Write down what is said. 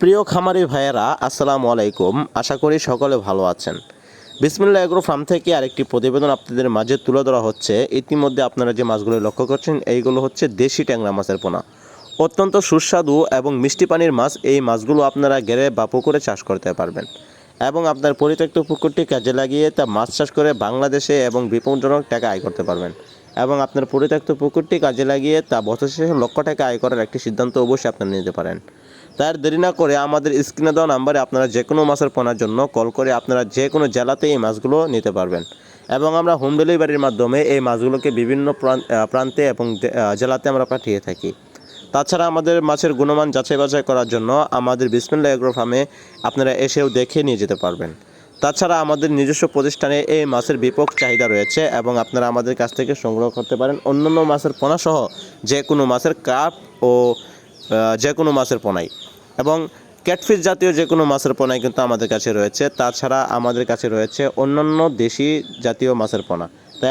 প্রিয় খামারি ভাইয়েরা, আসসালামু আলাইকুম। আশা করি সকলে ভালো আছেন। বিসমিল্লাহ এগ্রো ফার্ম থেকে আরেকটি প্রতিবেদন আপনাদের মাঝে তুলে ধরা হচ্ছে। ইতিমধ্যে আপনারা যে মাছগুলো লক্ষ্য করছেন, এইগুলো হচ্ছে দেশি ট্যাংরা মাছের পোনা। অত্যন্ত সুস্বাদু এবং মিষ্টি পানির মাছ। এই মাছগুলো আপনারা ঘেরে বা পুকুরে চাষ করতে পারবেন এবং আপনার পরিত্যক্ত পুকুরটি কাজে লাগিয়ে তা মাছ চাষ করে বাংলাদেশে এবং বিপজ্জনক টাকা আয় করতে পারবেন। এবং আপনার পরিত্যক্ত পুকুরটি কাজে লাগিয়ে তা বছর শেষে লক্ষ টাকা আয় করার একটি সিদ্ধান্ত অবশ্যই আপনারা নিতে পারেন। তাই আর দেরি না করে আমাদের স্ক্রিনে দেওয়া নাম্বারে আপনারা যে কোনো মাছের পোনার জন্য কল করে আপনারা যে কোনো জেলাতে এই মাছগুলো নিতে পারবেন এবং আমরা হোম ডেলিভারির মাধ্যমে এই মাছগুলোকে বিভিন্ন প্রান্তে এবং জেলাতে আমরা পাঠিয়ে থাকি। তাছাড়া আমাদের মাছের গুণমান যাচাই বাছাই করার জন্য আমাদের বিসমিল্লাহ এগ্রো ফার্মে আপনারা এসেও দেখে নিয়ে যেতে পারবেন। তাছাড়া আমাদের নিজস্ব প্রতিষ্ঠানে এই মাছের ব্যাপক চাহিদা রয়েছে এবং আপনারা আমাদের কাছ থেকে সংগ্রহ করতে পারেন অন্যান্য মাছের পোনা সহ যে কোনো মাছের কাপ ও যে কোনো মাছের পোনাই এবং ক্যাটফিশ জাতীয় যে কোনো মাছের পোনাই কিন্তু আমাদের কাছে রয়েছে। তাছাড়া আমাদের কাছে রয়েছে অন্যান্য দেশি জাতীয় মাছের পোনা। তাই